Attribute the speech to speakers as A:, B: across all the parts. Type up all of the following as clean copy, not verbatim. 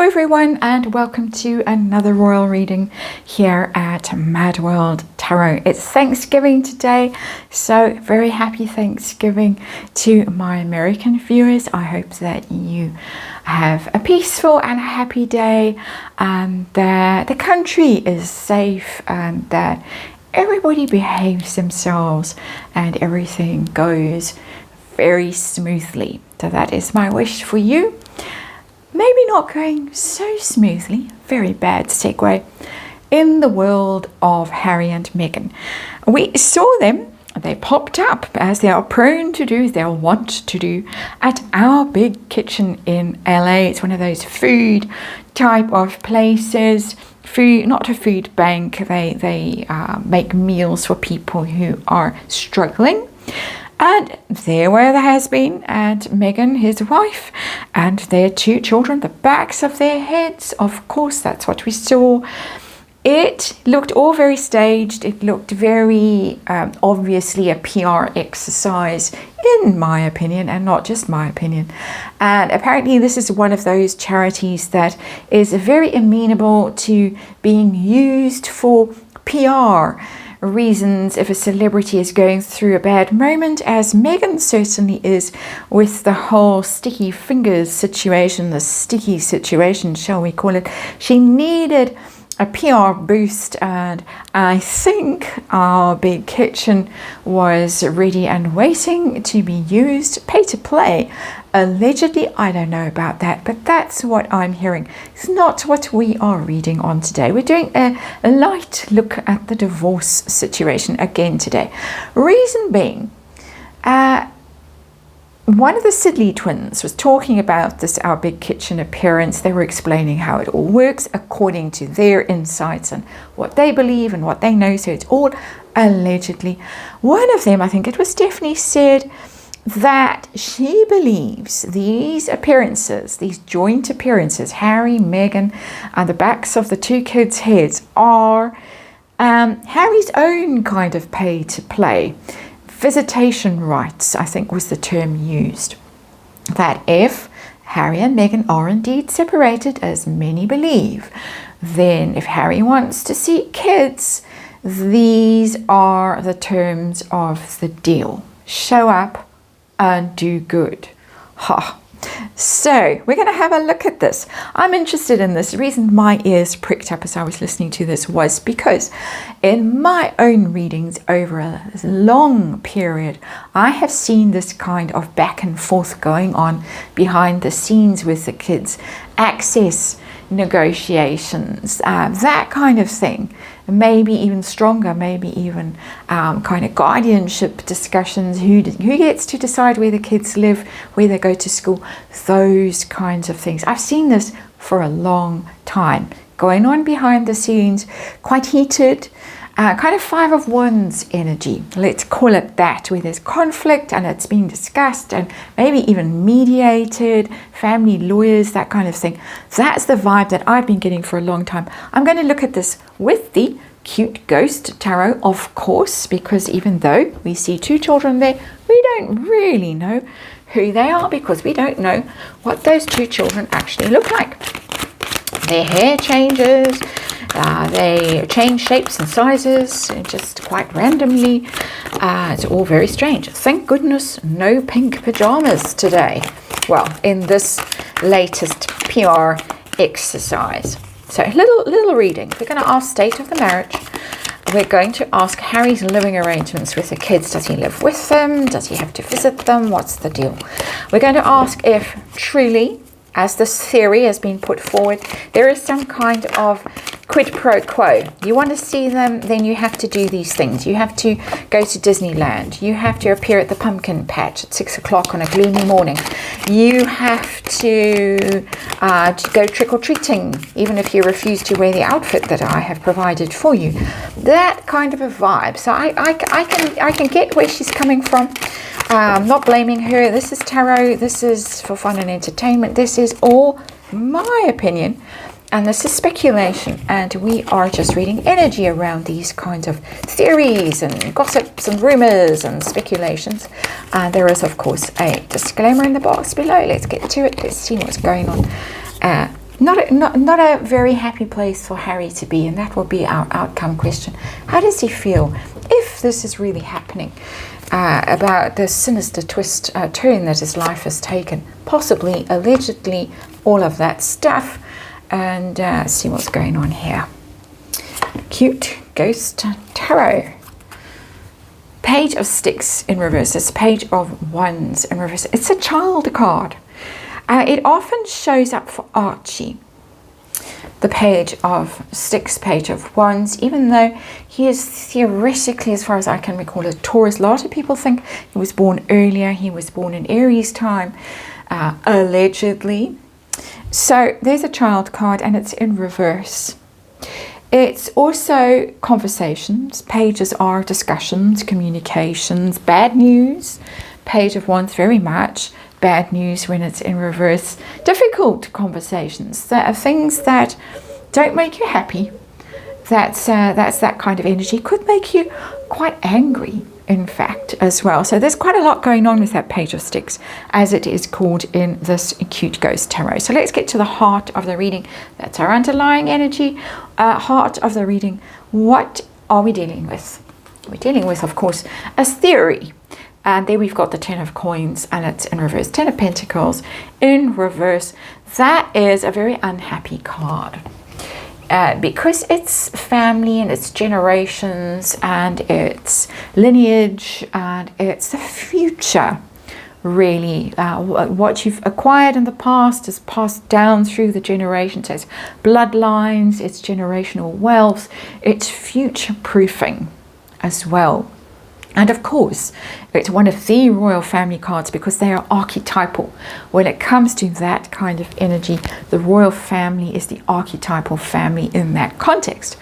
A: everyone, and welcome to another royal reading here at MadWorldTarot. It's Thanksgiving today, so very happy Thanksgiving to my American viewers. I hope that you have a peaceful and happy day, that the country is safe, and that everybody behaves themselves and everything goes very smoothly. So that is my wish for you. Maybe not going so smoothly, very bad segue, in the world of Harry and Meghan. We saw them, they popped up as they are prone to do, they'll want to do, at our big kitchen in LA. It's one of those food type of places, food, not a food bank. They make meals for people who are struggling. And there were the husband and Meghan, his wife, and their two children, the backs of their heads. Of course, that's what we saw. It looked all very staged. It looked very obviously a PR exercise, in my opinion, and not just my opinion. And apparently this is one of those charities that is very amenable to being used for PR reasons if a celebrity is going through a bad moment, as Meghan certainly is with the whole sticky fingers situation, the sticky situation, shall we call it. She needed a PR boost, and I think our big kitchen was ready and waiting to be used. Pay to play, allegedly. I don't know about that, but that's what I'm hearing. It's not what we are reading on today. We're doing a light look at the divorce situation again today. Reason being, one of the Sidley twins was talking about this Our Big Kitchen appearance. They were explaining how it all works according to their insights and what they believe and what they know. So it's all allegedly. One of them, I think it was Stephanie, said that she believes these appearances, these joint appearances, Harry, Meghan, and the backs of the two kids' heads, are Harry's own kind of pay to play. Visitation rights, I think, was the term used. That if Harry and Meghan are indeed separated, as many believe, then if Harry wants to see kids, these are the terms of the deal. Show up and do good. Ha. So we're going to have a look at this. I'm interested in this. The reason my ears pricked up as I was listening to this was because in my own readings over a long period, I have seen this kind of back and forth going on behind the scenes with the kids, access negotiations, that kind of thing. Maybe even stronger, maybe even kind of guardianship discussions, who gets to decide where the kids live, where they go to school, those kinds of things. I've seen this for a long time going on behind the scenes, quite heated, kind of Five of Wands energy, let's call it that, where there's conflict and it's being discussed and maybe even mediated, family lawyers, that kind of thing. That's the vibe that I've been getting for a long time. I'm going to look at this with the cute ghost tarot, of course, because even though we see two children there, we don't really know who they are, because we don't know what those two children actually look like. Their hair changes, they change shapes and sizes just quite randomly. It's all very strange. Thank goodness no pink pajamas today. Well, in this latest PR exercise. So little reading. We're going to ask state of the marriage. We're going to ask Harry's living arrangements with the kids. Does he live with them? Does he have to visit them? What's the deal? We're going to ask if truly, as this theory has been put forward, there is some kind of quid pro quo. You want to see them, then you have to do these things. You have to go to Disneyland. You have to appear at the pumpkin patch at 6 o'clock on a gloomy morning. You have to go trick-or-treating, even if you refuse to wear the outfit that I have provided for you. That kind of a vibe. So I can get where she's coming from. Not blaming her. This is tarot. This is for fun and entertainment. This is all my opinion, and this is speculation, and we are just reading energy around these kinds of theories and gossips and rumors and speculations. There is, of course, a disclaimer in the box below. Let's get to it. Let's see what's going on not a very happy place for Harry to be, and that will be our outcome question. How does he feel if this is really happening, about the sinister twist, turn that his life has taken, possibly, allegedly, all of that stuff, and see what's going on here. Cute Ghost Tarot. Page of Sticks in reverse. It's Page of Wands in reverse. It's a child card. It often shows up for Archie. The Page of Sticks, Page of Wands, even though he is theoretically, as far as I can recall, a Taurus. A lot of people think he was born earlier. He was born in Aries time, allegedly. So there's a child card, and it's in reverse. It's also conversations. Pages are discussions, communications, bad news. Page of Wands, very much bad news when it's in reverse. Difficult conversations. There are things that don't make you happy. That's that kind of energy. Could make you quite angry, in fact, as well. So there's quite a lot going on with that Page of Sticks, as it is called in this Cute Ghost Tarot. So let's get to the heart of the reading. That's our underlying energy. Heart of the reading. What are we dealing with? We're dealing with, of course, a theory. And there we've got the 10 of Coins, and it's in reverse. 10 of Pentacles in reverse. That is a very unhappy card. Because it's family and it's generations and it's lineage and it's the future, really. What you've acquired in the past is passed down through the generations. It's bloodlines, it's generational wealth, it's future proofing as well. And of course, it's one of the royal family cards because they are archetypal. When it comes to that kind of energy, the royal family is the archetypal family in that context.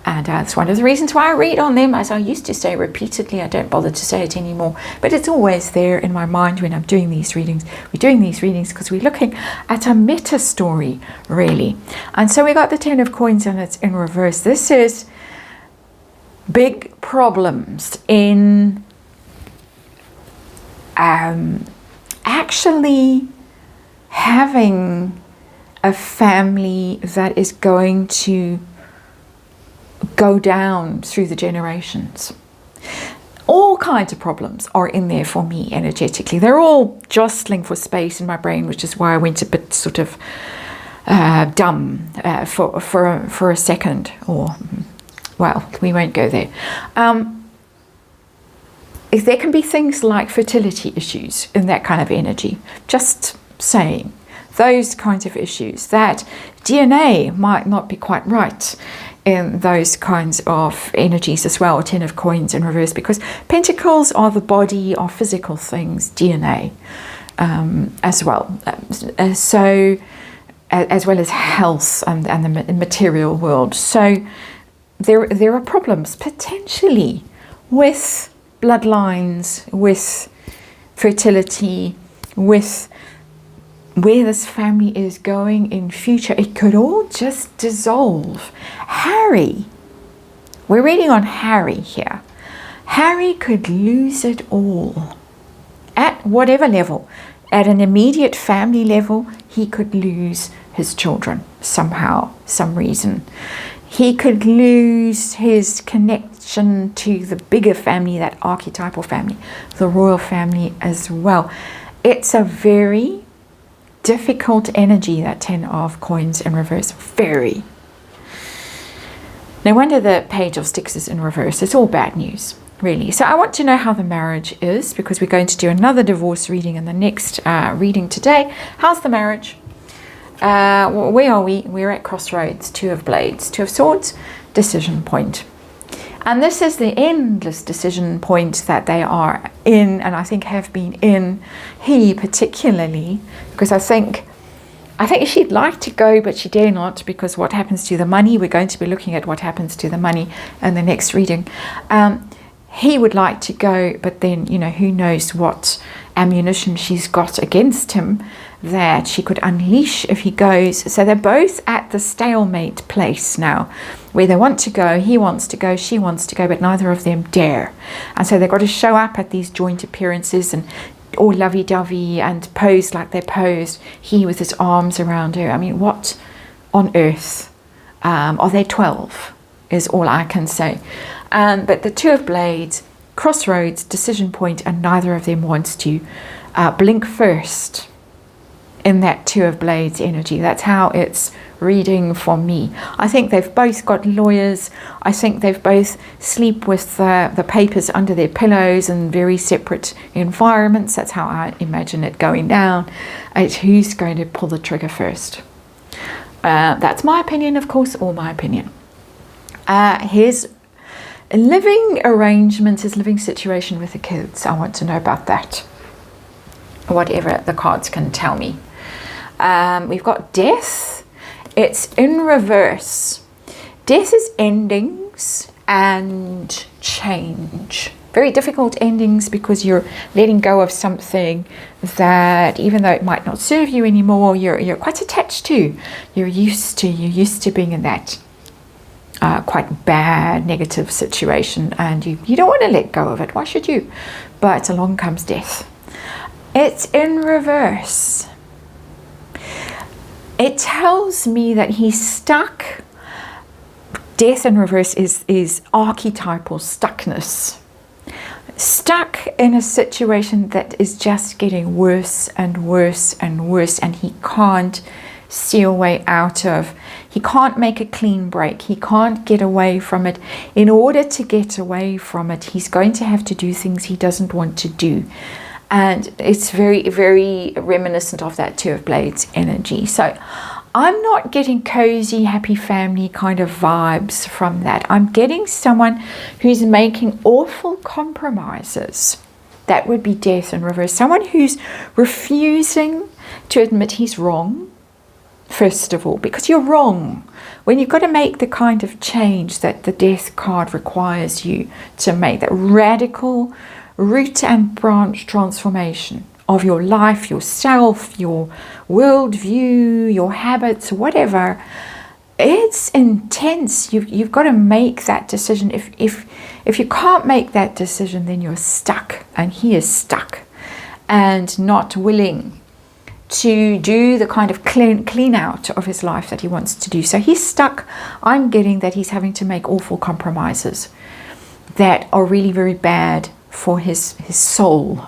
A: And that's one of the reasons why I read on them, as I used to say repeatedly. I don't bother to say it anymore, but it's always there in my mind when I'm doing these readings. We're doing these readings because we're looking at a meta story, really. And so we got the 10 of Coins, and it's in reverse. This is big problems in actually having a family that is going to go down through the generations. All kinds of problems are in there for me energetically. They're all jostling for space in my brain, which is why I went a bit sort of dumb for a second, or well, we won't go there. There can be things like fertility issues in that kind of energy. Just saying, those kinds of issues. That DNA might not be quite right in those kinds of energies as well. 10 of Coins in reverse, because Pentacles are the body, are physical things, DNA as well. So, as well as health and the material world. So, there are problems potentially with bloodlines, with fertility, with where this family is going in future. It could all just dissolve. Harry, we're reading on Harry here. Harry could lose it all at whatever level. At an immediate family level, he could lose his children somehow, some reason. He could lose his connection to the bigger family, that archetypal family, the royal family as well. It's a very difficult energy, that 10 of Coins in reverse. Very. No wonder the Page of Sticks is in reverse. It's all bad news, really. So I want to know how the marriage is, because we're going to do another divorce reading in the next reading today. How's the marriage? Where are we? We're at crossroads. 2 of Blades, 2 of Swords, decision point. And this is the endless decision point that they are in, and I think have been in, he particularly, because I think she'd like to go, but she dare not, because what happens to the money? We're going to be looking at what happens to the money in the next reading. He would like to go, but then, you know, who knows what ammunition she's got against him that she could unleash if he goes. So they're both at the stalemate place now, where they want to go, he wants to go, she wants to go, but neither of them dare. And so they've got to show up at these joint appearances and all lovey-dovey and pose like they're posed, he with his arms around her. I mean, what on earth. Are they 12 is all I can say. But the Two of Blades, crossroads, decision point, and neither of them wants to blink first in that Two of Blades energy. That's how it's reading for me. I think they've both got lawyers. I think they've both sleep with the papers under their pillows in very separate environments. That's how I imagine it going down. It's who's going to pull the trigger first. That's my opinion, of course, or my opinion. His living arrangement, his living situation with the kids. I want to know about that. Whatever the cards can tell me. We've got death. It's in reverse. Death is endings and change. Very difficult endings because you're letting go of something that, even though it might not serve you anymore, you're quite attached to. You're used to being in that quite bad, negative situation, and you don't want to let go of it. Why should you? But along comes death. It's in reverse. It tells me that he's stuck. Death in reverse is archetypal stuckness. Stuck in a situation that is just getting worse and worse and worse, and he can't see a way out of. He can't make a clean break. He can't get away from it. In order to get away from it, he's going to have to do things he doesn't want to do. And it's very, very reminiscent of that Two of Blades energy. So I'm not getting cozy, happy family kind of vibes from that. I'm getting someone who's making awful compromises. That would be death in reverse. Someone who's refusing to admit he's wrong, first of all, because you're wrong. When you've got to make the kind of change that the death card requires you to make, that radical root and branch transformation of your life, yourself, your worldview, your habits, whatever, it's intense. You've got to make that decision. If you can't make that decision, then you're stuck, and he is stuck and not willing to do the kind of clean out of his life that he wants to do. So he's stuck. I'm getting that he's having to make awful compromises that are really very bad for his soul,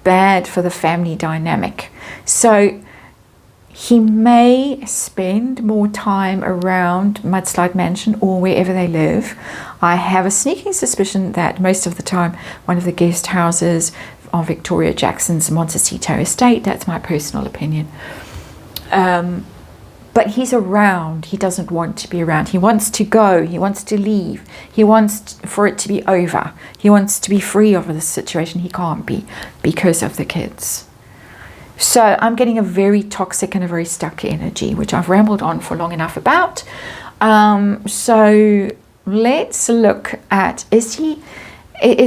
A: bad for the family dynamic. So he may spend more time around Mudslide Mansion or wherever they live. I have a sneaking suspicion that most of the time one of the guest houses on Victoria Jackson's Montecito estate. That's my personal opinion. But he's around. He doesn't want to be around. He wants to go. He wants to leave. He wants for it to be over. He wants to be free of this situation. He can't be because of the kids. So I'm getting a very toxic and a very stuck energy, which I've rambled on for long enough about. So let's look at, is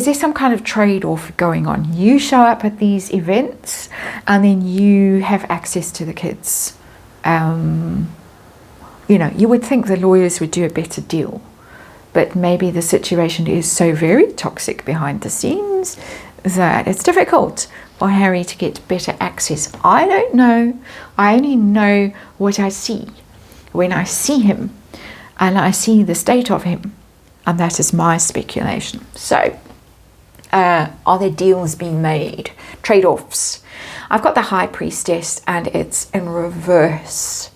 A: there some kind of trade-off going on? You show up at these events and then you have access to the kids. You would think the lawyers would do a better deal, but maybe the situation is so very toxic behind the scenes that it's difficult for Harry to get better access. I don't know. I only know what I see when I see him and I see the state of him, and that is my speculation. So are there deals being made, trade-offs? I've got the High Priestess and it's in reverse.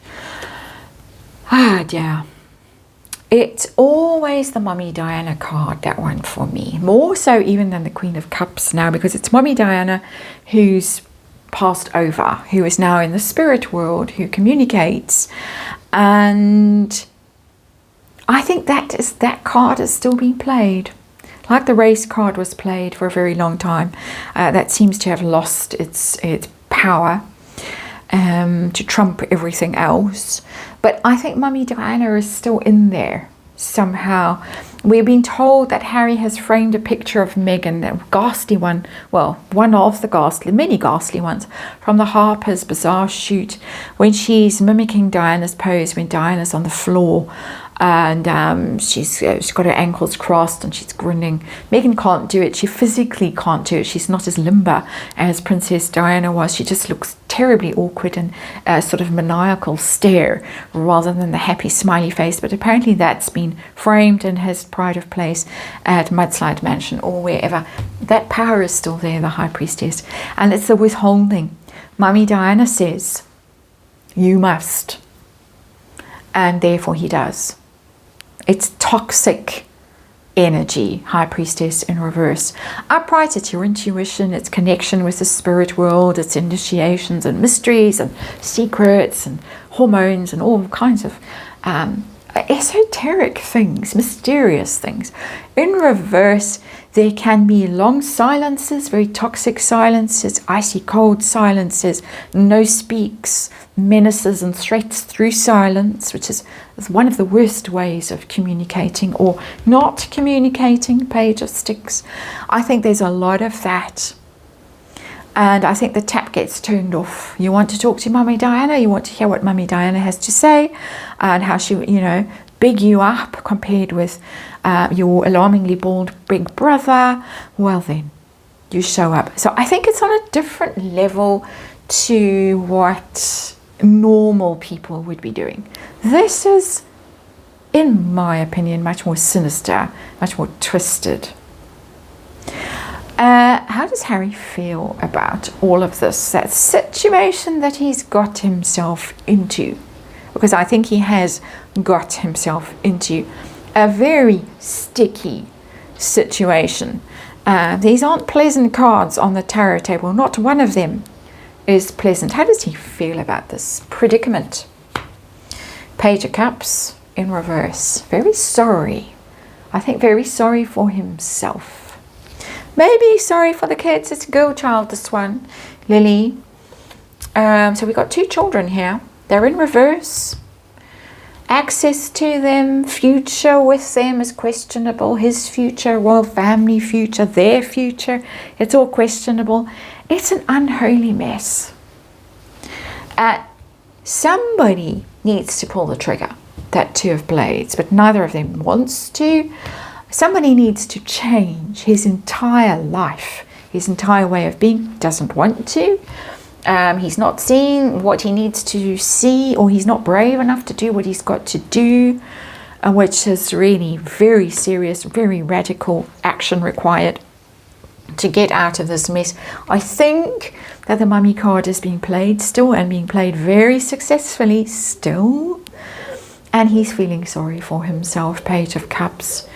A: Ah, dear. It's always the Mummy Diana card, that one for me. More so even than the Queen of Cups now, because it's Mummy Diana who's passed over, who is now in the spirit world, who communicates. And I think that card is still being played. Like the race card was played for a very long time. That seems to have lost its power to trump everything else. But I think Mummy Diana is still in there somehow. We're being told that Harry has framed a picture of Meghan, a ghastly one, well, one of the many ghastly ones, from the Harper's Bazaar shoot, when she's mimicking Diana's pose when Diana's on the floor. and she's got her ankles crossed and she's grinning. Meghan can't do it. She physically can't do it. She's not as limber as Princess Diana was. She just looks terribly awkward and a sort of maniacal stare rather than the happy smiley face. But apparently that's been framed and has pride of place at Mudslide Mansion or wherever. That power is still there, the High Priestess. And it's the withholding. Mummy Diana says, you must. And therefore he does. It's toxic energy, High Priestess in reverse. Upright, it's your intuition, it's connection with the spirit world, it's initiations and mysteries and secrets and hormones and all kinds of esoteric things, mysterious things. In reverse, there can be long silences, very toxic silences, icy cold silences, no speaks, menaces and threats through silence, which is one of the worst ways of communicating or not communicating, Page of Sticks. I think there's a lot of that. And I think the tap gets turned off. You want to talk to Mummy Diana, you want to hear what Mummy Diana has to say and how she, big you up compared with your alarmingly bald big brother. Well then, you show up. So I think it's on a different level to what normal people would be doing. This is, in my opinion, much more sinister, much more twisted. How does Harry feel about all of this, that situation that he's got himself into? Because I think he has got himself into a very sticky situation. These aren't pleasant cards on the tarot table. Not one of them is pleasant. How does he feel about this predicament? Page of Cups in reverse. Very sorry. I think very sorry for himself. Maybe sorry for the kids. It's a girl child, this one, Lily. So we've got two children here. They're in reverse. Access to them, future with them is questionable. His future, well, family future, their future, it's all questionable. It's an unholy mess. Somebody needs to pull the trigger, that Two of Blades, but neither of them wants to. Somebody needs to change his entire life, his entire way of being. Doesn't want to. He's not seeing what he needs to see, or he's not brave enough to do what he's got to do, which is really very serious, very radical action required to get out of this mess. I think that the Mummy card is being played still, and being played very successfully still. And he's feeling sorry for himself. Page of Cups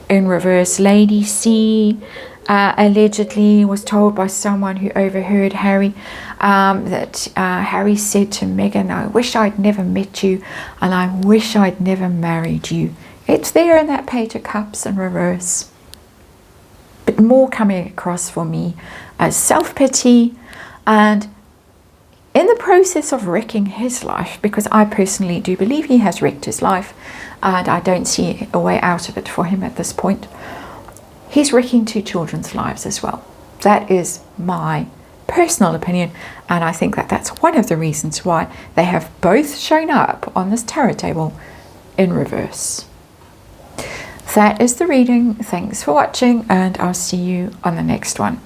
A: in reverse. Lady C allegedly was told by someone who overheard Harry that Harry said to Meghan, I wish I'd never met you and I wish I'd never married you. It's there in that Page of Cups in reverse. But more coming across for me as self-pity and in the process of wrecking his life, because I personally do believe he has wrecked his life and I don't see a way out of it for him at this point. He's wrecking two children's lives as well. That is my personal opinion, and I think that that's one of the reasons why they have both shown up on this tarot table in reverse. That is the reading. Thanks for watching, and I'll see you on the next one.